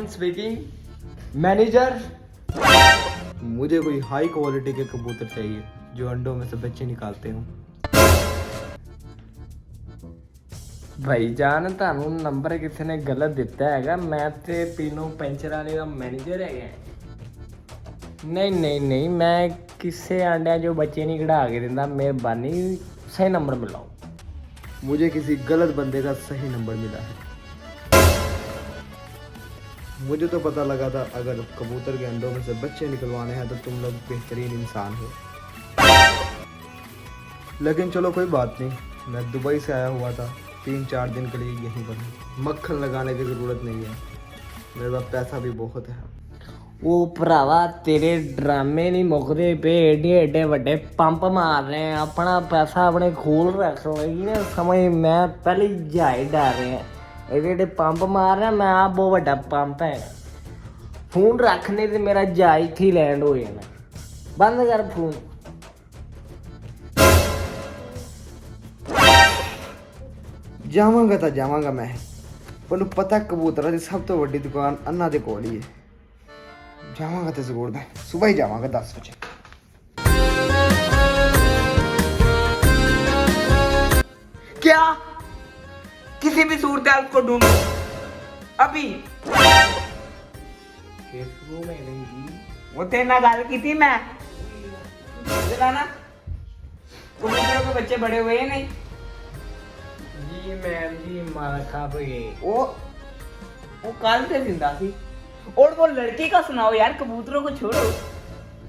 Speaking manager. मुझे कोई high quality के कबूतर चाहिए जो अंडों में से बच्चे निकालते हो। भाईजान ਤੁਹਾਨੂੰ ਨੰਬਰ ਕਿਸੇ ਨੇ ਗਲਤ ਦਿੱਤਾ ਹੈਗਾ। ਮੈਂ ਤੇ ਪੀਨੋ ਪੈਂਚਰ ਵਾਲੇ ਦਾ ਮੈਨੇਜਰ ਹੈਗਾ। ਨਹੀਂ ਮੈਂ ਕਿਸੇ ਆਂਡਿਆਂ ਜੋ ਬੱਚੇ नहीं कढ़ा के ਦਿੰਦਾ। मेहरबानी सही नंबर मिलाओ। मुझे किसी गलत बंदे का सही नंबर मिला है। मुझे तो पता लगा था अगर कबूतर के अंडों में से बच्चे निकलवाने हैं तो तुम लोग बेहतरीन इंसान हो, लेकिन चलो कोई बात नहीं। मैं दुबई से आया हुआ था 3-4 दिन के लिए यहीं पर हूँ। मक्खन लगाने की ज़रूरत नहीं है, मेरे पास पैसा भी बहुत है। ਉਹ ਭਰਾਵਾ ਤੇਰੇ ਡਰਾਮੇ ਨਹੀਂ ਮੁੱਕਦੇ ਪਏ। ਏਡੇ ਏਡੇ ਵੱਡੇ ਪੰਪ ਮਾਰ ਰਹੇ ਆ। ਆਪਣਾ ਪੈਸਾ ਆਪਣੇ ਖੋਲ ਰੱਖ ਲਈ ਨਾ ਸਮਝ। ਮੈਂ ਪਹਿਲੇ ਜਹਾਜ਼ ਡਰ ਰਿਹਾ। ਏਡੇ ਏਡੇ ਪੰਪ ਮਾਰ ਰਿਹਾ। ਮੈਂ ਆਪ ਬਹੁਤ ਵੱਡਾ ਪੰਪ ਹੈ। ਫੋਨ ਰੱਖਨੇ ਤੇ ਮੇਰਾ ਜਹਾਜ਼ ਇੱਥੇ ਹੀ ਲੈਂਡ ਹੋ ਜਾਣਾ। ਬੰਦ ਕਰ ਫੋਨ। ਜਾਵਾਂਗਾ ਤਾਂ ਜਾਵਾਂਗਾ ਮੈਂ। ਤੁਹਾਨੂੰ ਪਤਾ ਕਬੂਤਰਾਂ ਦੀ ਸਭ ਤੋਂ ਵੱਡੀ ਦੁਕਾਨ ਅੰਨਾ ਦੇ ਕੋਲ ਹੀ ਹੈ। जावांगा तो जरूर मैं सुबह ही जावांगा 10 बजे। क्या किसी भी सूरत को ढूंढो अभी। वो तेरे ना गल की थी मैं ना कबूतरों के बच्चे बड़े हुए हैं नहीं जी मैम जी मारा खा गए। वो कल से जिंदा थी। और वो लड़की का सुनाओ यार, कबूतरों को छोड़ो।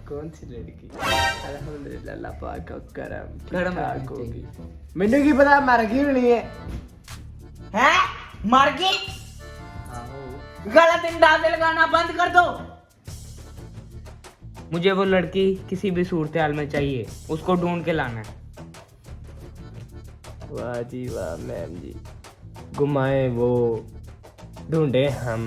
कौन सी लड़की? अल्हम्दुलिल्लाह अल्लाह पाक का करम होगी। मैंने की पता मर गई नहीं है। हैं? मर गई? गलत अंदाजे लगाना बंद कर दो। मुझे वो लड़की किसी भी सूरत हाल में चाहिए, उसको ढूंढ के लाना है। वाह जी वाह मैम जी, घुमाए वो ढूंढे हम,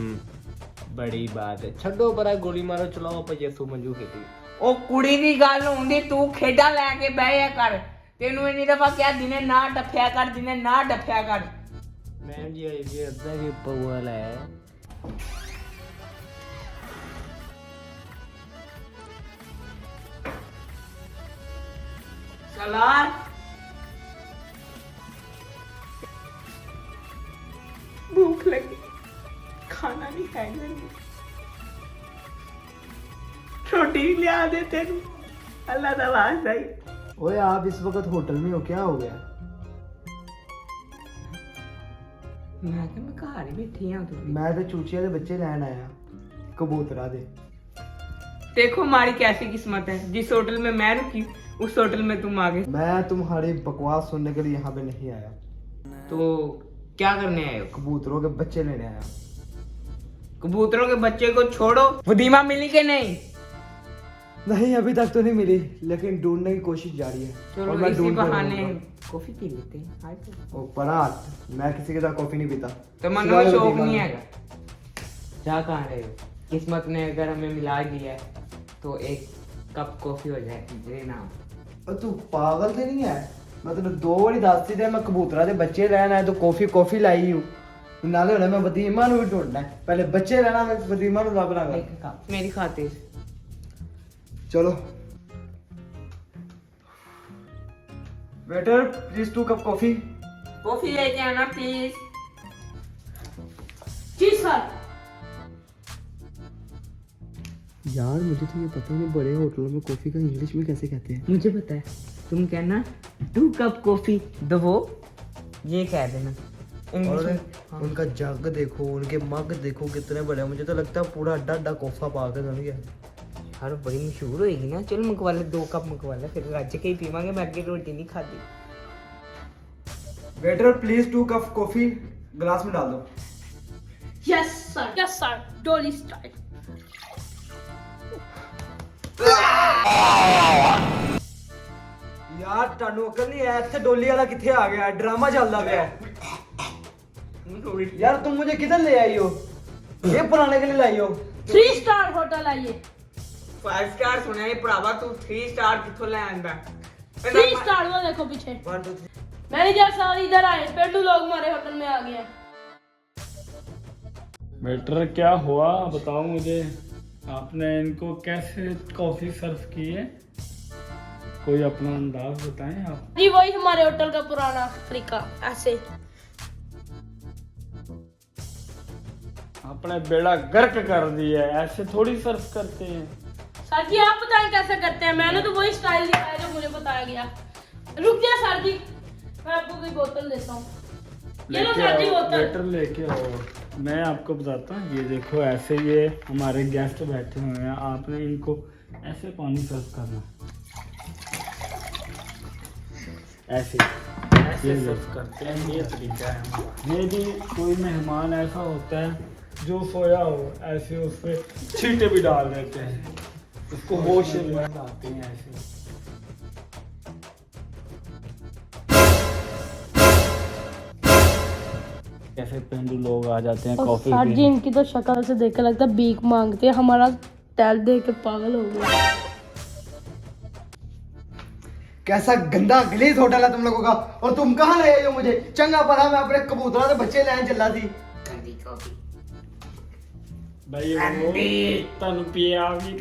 बड़ी बात है। छड्डो परा गोली मारो चलाओ ਆਪਾਂ ਜੇਸੂ ਮੰਜੂ ਖੇਡੀ। ਉਹ ਕੁੜੀ ਦੀ ਗੱਲ ਹੁੰਦੀ ਤੂੰ ਖੇਡਾਂ ਲੈ ਕੇ ਬਹਿ ਜਾ ਕਰ। ਤੈਨੂੰ ਇੰਨੀ ਦਫਾ ਕਿਹਾ ਦਿਨੇ ਨਾ ਡੱਫਿਆ ਕਰ, ਦਿਨੇ ਨਾ ਡੱਫਿਆ ਕਰ। ਮੈਮ ਜੀ ਇਹ ਅੱਧਾ ਵੀ ਪਊਲ ਹੈ। सलार भूख लगी, खाना नहीं है घर में, रोटी लिया दे तेरू अल्लाह का वास्ता ही। ओए आप इस वक्त होटल में हो, क्या हो गया? मैं घर ही बैठी हां। मैं तो चूचिया के बच्चे लैन आया कबूतरा दे। देखो हमारी कैसी किस्मत है, जिस होटल में मैं रुकी उस होटल में तुम आ गए। मैं तुम्हारी बकवास सुनने के लिए यहाँ पे नहीं आया। तो क्या करने आए हो? कबूतरों के बच्चे लेने आया। कबूतरों के बच्चे को छोड़ो, वदीमा मिली के नहीं? नहीं अभी तक तो नहीं मिली, लेकिन ढूंढने की कोशिश जारी है। चलो मैं इसी बहाने कॉफी पी लेते हैं। ओ परात, मैं किसी के साथ कॉफी नहीं पीता। तो मन में शौक नहीं है जा कहाँ रहे हो? किस्मत ने अगर हमें मिला दिया तो एक कप कॉफी हो जाए ना। और तू पागल तो नहीं है? मैं तेरे 2 बारी दसती थे मैं कबूतरा के बच्चे लेना है तो कॉफी लाई हूँ। नाले होने मैं वदीमा भी ढूंढना है, पहले बच्चे लेना मैं वदीमा लभना मेरी खातिर। चलो वेटर प्लीज 2 कप कॉफी लेके आना प्लीज। Ji sir. यार मुझे तो ये पता नहीं बड़े होटलों में कॉफी का इंग्लिश में कैसे कहते हैं। मुझे पता है, तुम कहना 2 कप कॉफी दो, ये कह देना। और हाँ। उनका जग देखो, उनके मग देखो कितने बड़े। मुझे तो लगता है पूरा अड्डा कोफा पा के समझ गया यार। बड़ी मशहूर होएगी ना। चल मंगवा ले 2 कप मंगवा ले, फिर रज के ही पीवांगे। मैं अगे रोटी नहीं खाती। वेटर प्लीज 2 कप कॉफी गिलास में डाल दो। यस सर डोली स्टाइल। यार ਤੁਹਾਨੂੰ ਅਕਲ ਨਹੀਂ ਹੈ, ਇੱਥੇ ਡੋਲੀ ਵਾਲਾ ਕਿੱਥੇ ਆ ਗਿਆ? ਡਰਾਮਾ ਚੱਲਦਾ ਪਿਆ यार। तुम मुझे किधर ले आई हो? ये बनाने के लिए लाई हो? 3 स्टार होटल आइए। 5 स्टार सुना है भरावा, तू 3 स्टार किथों ले आंदा? 3 स्टार वो देखो पीछे। 1 2 3 मैनेजर साहब इधर आए, पेडू लोग हमारे होटल में आ गए हैं। वेटर क्या हुआ बताओ मुझे, आपने इनको कैसे कॉफी सर्व की है? कोई अपना अंदाज बताएं आप। जी वही हमारे होटल का पुराना तरीका, ऐसे। आपने बेड़ा गर्क कर दिया है, ऐसे थोड़ी सर्व करते हैं। सर जी आप बताएं कैसे करते हैं, मैंने तो वही स्टाइल दिखाया जो मुझे बताया गया। रुक जा सर जी, मैं आपको कोई बोतल देता हूँ। ये लो सर जी बोतल। वेटर लेके आओ, मैं आपको बताता हूँ। ये देखो ऐसे ये हमारे गेस्ट बैठे हुए हैं, आपने इनको ऐसे पानी सर्व करना, ऐसे सर्व करते हैं, ये तरीका है हमारा। ये भी कोई मेहमान ऐसा होता है जो सोया हो, ऐसे उस पे छींटे भी डाल देते हैं, उसको होश में लाते हैं ऐसे। कैसे पेंडू लोग आ जाते हैं कॉफी सर जी पीने। इनकी तो शक्ल से देख के लगता है भीख मांगते हैं, हमारा टैल देख के पागल हो गया। कैसा गंदा गलीज होटल है तुम लोगों का, और तुम कहाँ ले आई हो मुझे? चंगा पड़ा मैं अपने कबूतरा के बच्चे लेने चला थी। भाई वो तनु पिया भी